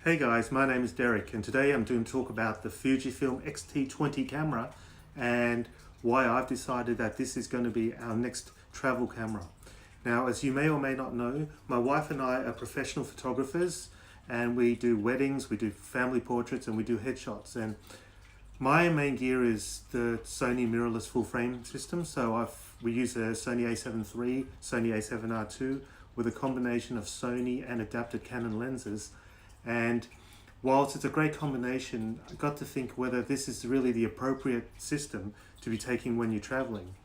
Hey guys, my name is Derek and today I'm doing a talk about the Fujifilm X-T20 camera and why I've decided that this is going to be our next travel camera. Now, as you may or may not know, my wife and I are professional photographers and we do weddings, we do family portraits and we do headshots, and my main gear is the Sony mirrorless full frame system. So we use a Sony a7 III, Sony a7R II with a combination of Sony and adapted Canon lenses. And whilst it's a great combination, I got to think whether this is really the appropriate system to be taking when you're traveling.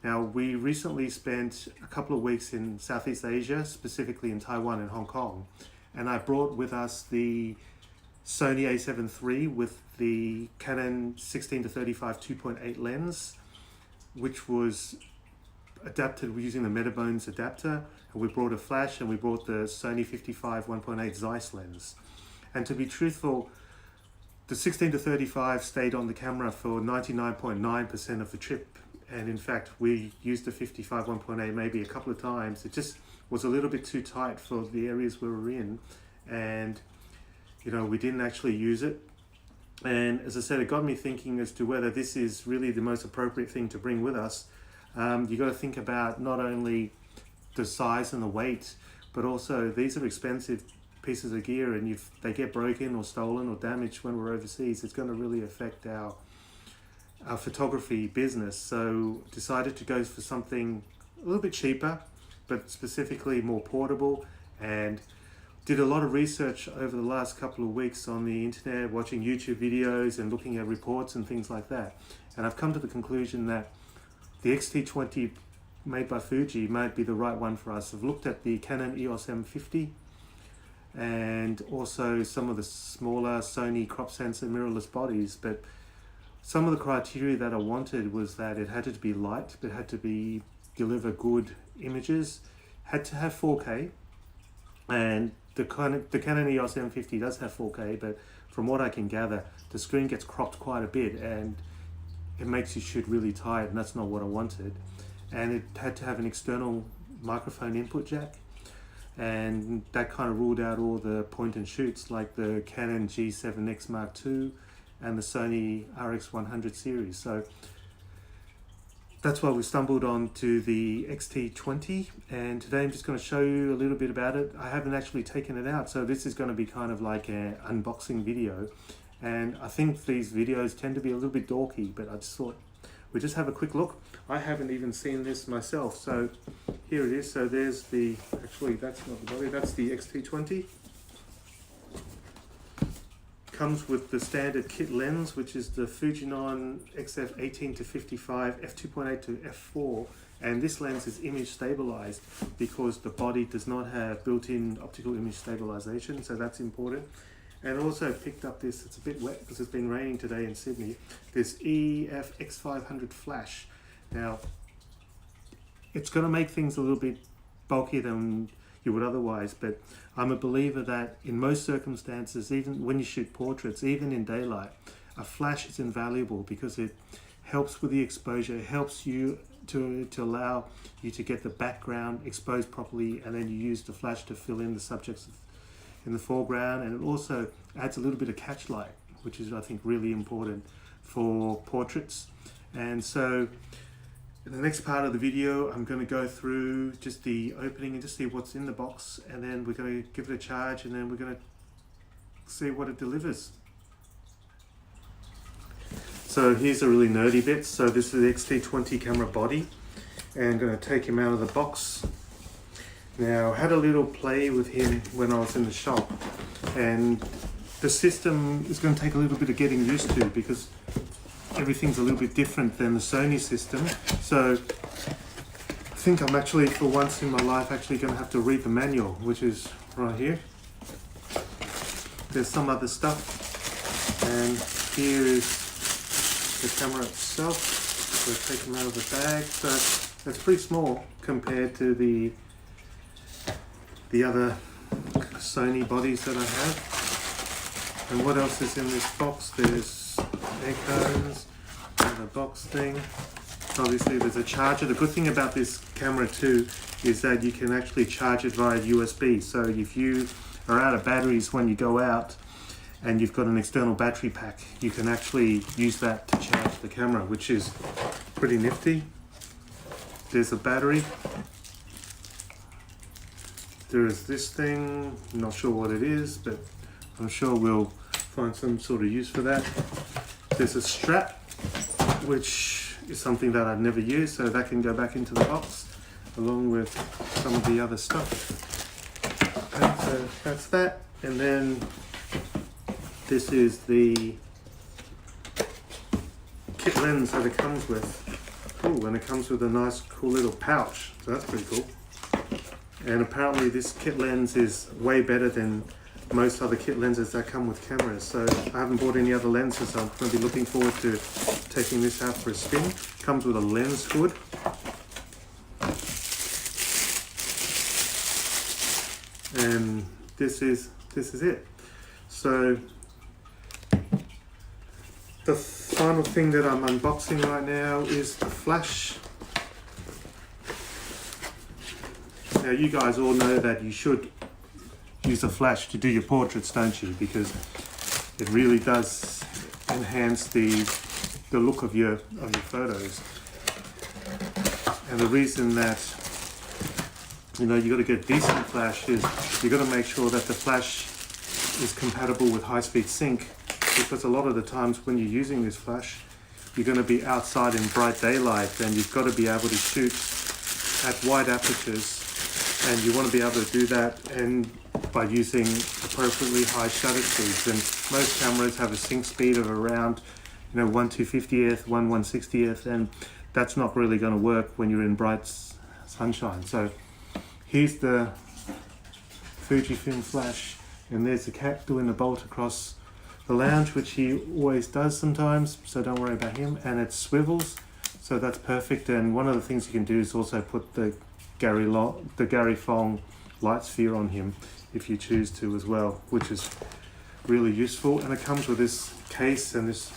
Now, we recently spent a couple of weeks in Southeast Asia, specifically in Taiwan and Hong Kong, and I brought with us the Sony a7 III with the Canon 16-35 2.8 lens, which was adapted using the Metabones adapter, and we brought a flash and we brought the Sony 55 1.8 Zeiss lens. And to be truthful, the 16-35 stayed on the camera for 99.9% of the trip, and in fact we used the 55 1.8 maybe a couple of times. It just was a little bit too tight for the areas we were in, and we didn't actually use it. And as I said, it got me thinking as to whether this is really the most appropriate thing to bring with us. You got to think about not only the size and the weight, but also these are expensive pieces of gear, and if they get broken or stolen or damaged when we're overseas, it's going to really affect our photography business. So decided to go for something a little bit cheaper, but specifically more portable, and did a lot of research over the last couple of weeks on the internet, watching YouTube videos and looking at reports and things like that. And I've come to the conclusion that the X-T20 made by Fuji might be the right one for us. I've looked at the Canon EOS M50 and also some of the smaller Sony crop sensor mirrorless bodies, but some of the criteria that I wanted was that it had to be light, it had to deliver good images, had to have 4K, and the Canon EOS M50 does have 4K, but from what I can gather, the screen gets cropped quite a bit and it makes you shoot really tight, and that's not what I wanted. And it had to have an external microphone input jack, and that kind of ruled out all the point and shoots like the Canon G7X Mark II and the Sony RX100 series. So that's why we stumbled on to the X-T20, and today I'm just going to show you a little bit about it. I haven't actually taken it out, so this is going to be kind of like an unboxing video, and I think these videos tend to be a little bit dorky, but I just thought we'd just have a quick look. I haven't even seen this myself, so here it is. So there's actually that's not the body, that's the X-T20. Comes with the standard kit lens, which is the Fujinon XF 18-55 f2.8 to f4, and this lens is image stabilized because the body does not have built-in optical image stabilization, so that's important. And also picked up this, it's a bit wet because it's been raining today in Sydney, this EF X500 flash. Now, it's going to make things a little bit bulkier than you would otherwise, but I'm a believer that in most circumstances, even when you shoot portraits, even in daylight, a flash is invaluable because it helps with the exposure, it helps you to allow you to get the background exposed properly, and then you use the flash to fill in the subjects in the foreground, and it also adds a little bit of catch light, which is, I think, really important for portraits. And so in the next part of the video, I'm going to go through just the opening and just see what's in the box, and then we're going to give it a charge, and then we're going to see what it delivers. So here's a really nerdy bit. So this is the X-T20 camera body, and I'm going to take him out of the box. Now, I had a little play with him when I was in the shop, and the system is going to take a little bit of getting used to because everything's a little bit different than the Sony system. So I think I'm actually, for once in my life, actually going to have to read the manual, which is right here. There's some other stuff, and here is the camera itself. So take them out of the bag. So it's pretty small compared to the other Sony bodies that I have. And what else is in this box? There's air cones, another box thing. Obviously there's a charger. The good thing about this camera too is that you can actually charge it via USB. So if you are out of batteries when you go out and you've got an external battery pack, you can actually use that to charge the camera, which is pretty nifty. There's a battery. There is this thing, I'm not sure what it is, but I'm sure we'll find some sort of use for that. There's a strap, which is something that I've never used, so that can go back into the box along with some of the other stuff. And so that's that. And then this is the kit lens that it comes with. Oh, and it comes with a nice cool little pouch, so that's pretty cool. And apparently this kit lens is way better than most other kit lenses that come with cameras. So I haven't bought any other lenses, so I'm going to be looking forward to taking this out for a spin. Comes with a lens hood. And this is it. So the final thing that I'm unboxing right now is the flash. Now you guys all know that you should use a flash to do your portraits, don't you? Because it really does enhance the look of your photos. And the reason that you got to get decent flash is you got to make sure that the flash is compatible with high-speed sync, because a lot of the times when you're using this flash, you're going to be outside in bright daylight, and you've got to be able to shoot at wide apertures, and you want to be able to do that and by using appropriately high shutter speeds. And most cameras have a sync speed of around 1/250th, 1/160th, and that's not really going to work when you're in bright sunshine. So here's the Fujifilm flash, and there's the cat doing the bolt across the lounge, which he always does sometimes, so don't worry about him. And it swivels, so that's perfect. And one of the things you can do is also put the Gary Fong light sphere on him if you choose to as well, which is really useful. And it comes with this case and this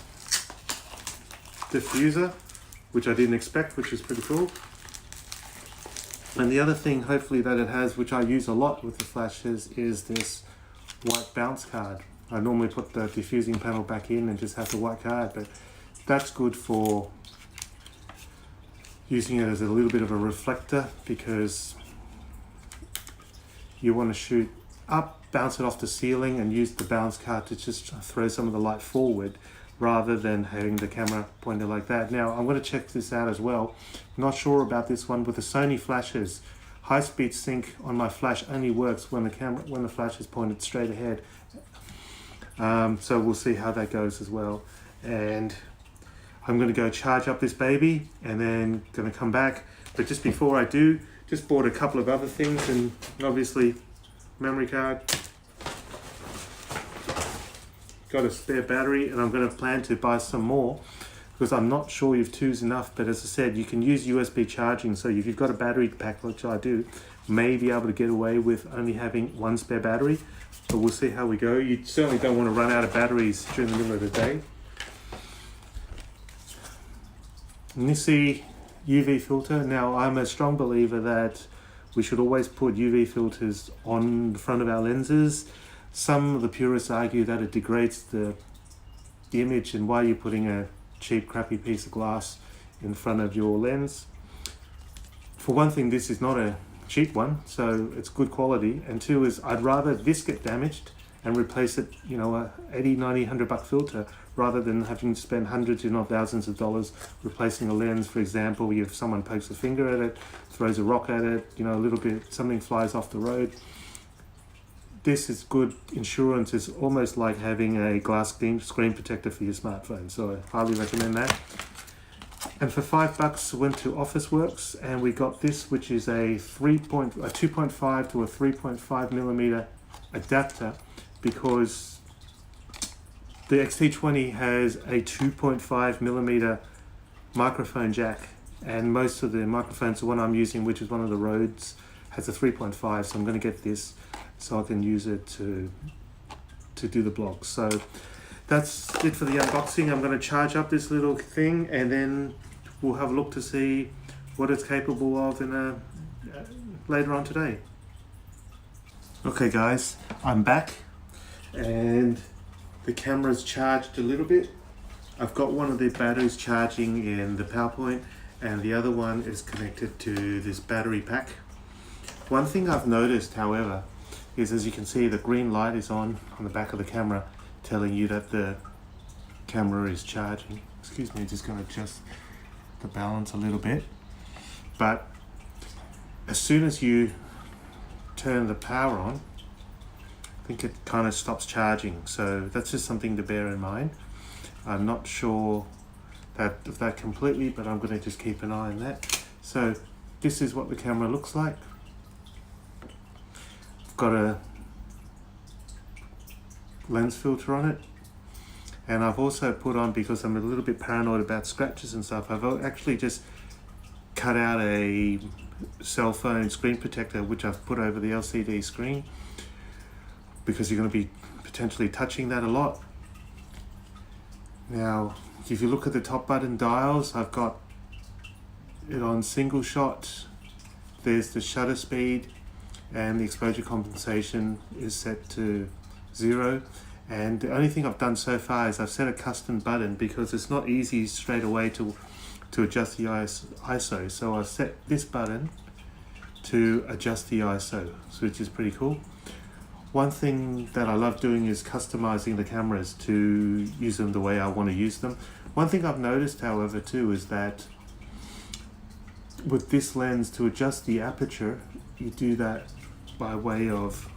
diffuser, which I didn't expect, which is pretty cool. And the other thing, hopefully, that it has, which I use a lot with the flashes, is this white bounce card. I normally put the diffusing panel back in and just have the white card, but that's good for using it as a little bit of a reflector, because you want to shoot up, bounce it off the ceiling, and use the bounce card to just throw some of the light forward, rather than having the camera pointed like that. Now I'm going to check this out as well. I'm not sure about this one with the Sony flashes. High speed sync on my flash only works when the flash is pointed straight ahead. So we'll see how that goes as well. And I'm going to go charge up this baby and then going to come back. But just before I do, just bought a couple of other things, and obviously memory card. Got a spare battery, and I'm going to plan to buy some more because I'm not sure if two's enough. But as I said, you can use USB charging, so if you've got a battery pack, which I do, may be able to get away with only having one spare battery. But we'll see how we go. You certainly don't want to run out of batteries during the middle of the day. Nissi UV filter. Now, I'm a strong believer that we should always put UV filters on the front of our lenses. Some of the purists argue that it degrades the image, and why you're putting a cheap, crappy piece of glass in front of your lens. For one thing, this is not a cheap one, so it's good quality. And two is, I'd rather this get damaged and replace it, a $80, $90, $100 filter, rather than having to spend hundreds, if not thousands of dollars replacing a lens. For example, if someone pokes a finger at it, throws a rock at it, a little bit, something flies off the road. This is good insurance. It's almost like having a glass screen protector for your smartphone. So I highly recommend that. And for $5, went to Officeworks and we got this, which is a 2.5 to a 3.5 millimeter adapter, because the X-T20 has a 2.5 millimeter microphone jack, and most of the microphones, the one I'm using, which is one of the Rhodes, has a 3.5. So I'm going to get this so I can use it to do the blog. So that's it for the unboxing. I'm going to charge up this little thing, and then we'll have a look to see what it's capable of in later on today. Okay guys, I'm back and the camera's charged a little bit. I've got one of the batteries charging in the PowerPoint and the other one is connected to this battery pack. One thing I've noticed, however, is as you can see the green light is on the back of the camera telling you that the camera is charging. Excuse me, just going to adjust the balance a little bit. But as soon as you turn the power on, I think it kind of stops charging, so that's just something to bear in mind. I'm not sure of that completely, but I'm going to just keep an eye on that. So this is what the camera looks like. I've got a lens filter on it, and I've also put on, because I'm a little bit paranoid about scratches and stuff, I've actually just cut out a cell phone screen protector which I've put over the LCD screen, because you're going to be potentially touching that a lot. Now if you look at the top button dials, I've got it on single shot. There's the shutter speed and the exposure compensation is set to 0, and the only thing I've done so far is I've set a custom button because it's not easy straight away to adjust the ISO. So I've set this button to adjust the ISO, which is pretty cool. One thing that I love doing is customizing the cameras to use them the way I want to use them. One thing I've noticed, however, too, is that with this lens, to adjust the aperture, you do that by way of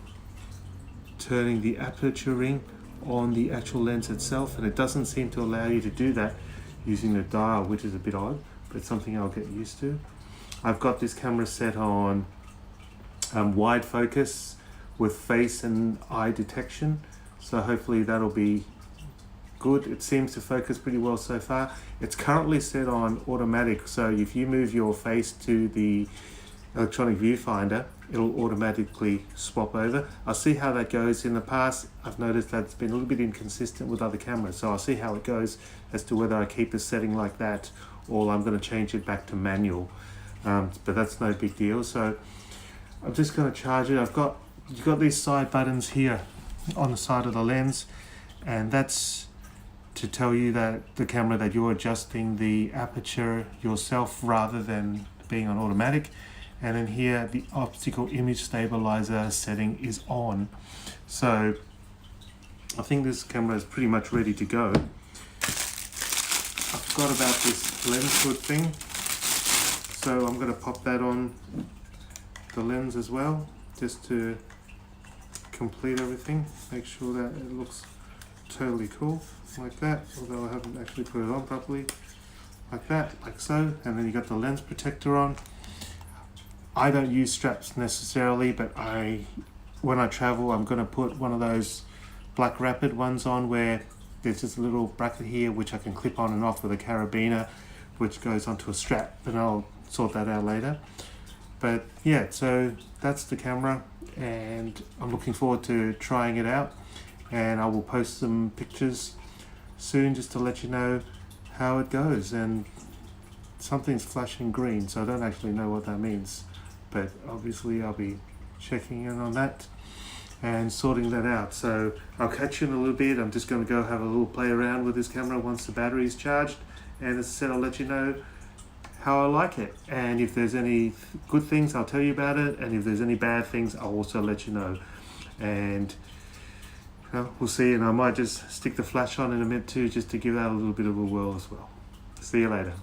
turning the aperture ring on the actual lens itself, and it doesn't seem to allow you to do that using the dial, which is a bit odd, but it's something I'll get used to. I've got this camera set on wide focus with face and eye detection, so hopefully that'll be good. It seems to focus pretty well so far. It's currently set on automatic, so if you move your face to the electronic viewfinder, it'll automatically swap over. I'll see how that goes. In the past, I've noticed that it's been a little bit inconsistent with other cameras, so I'll see how it goes as to whether I keep the setting like that or I'm going to change it back to manual. But that's no big deal. So I'm just going to charge it. You've got these side buttons here on the side of the lens, and that's to tell you that the camera that you're adjusting the aperture yourself rather than being on automatic. And then here the optical image stabilizer setting is on. So I think this camera is pretty much ready to go. I forgot about this lens hood thing, so I'm going to pop that on the lens as well, just to complete everything. Make sure that it looks totally cool like that, although I haven't actually put it on properly. Like that, like so. And then you got the lens protector on. I don't use straps necessarily, but when I travel, I'm going to put one of those black rapid ones on where there's just a little bracket here which I can clip on and off with a carabiner which goes onto a strap, and I'll sort that out later. But yeah, so that's the camera, and I'm looking forward to trying it out, and I will post some pictures soon just to let you know how it goes. And something's flashing green, so I don't actually know what that means, but obviously I'll be checking in on that and sorting that out. So I'll catch you in a little bit. I'm just going to go have a little play around with this camera once the battery is charged, and as I said, I'll let you know how I like it, and if there's any good things I'll tell you about it, and if there's any bad things I'll also let you know. And we'll see, and I might just stick the flash on in a minute too, just to give that a little bit of a whirl as well. See you later.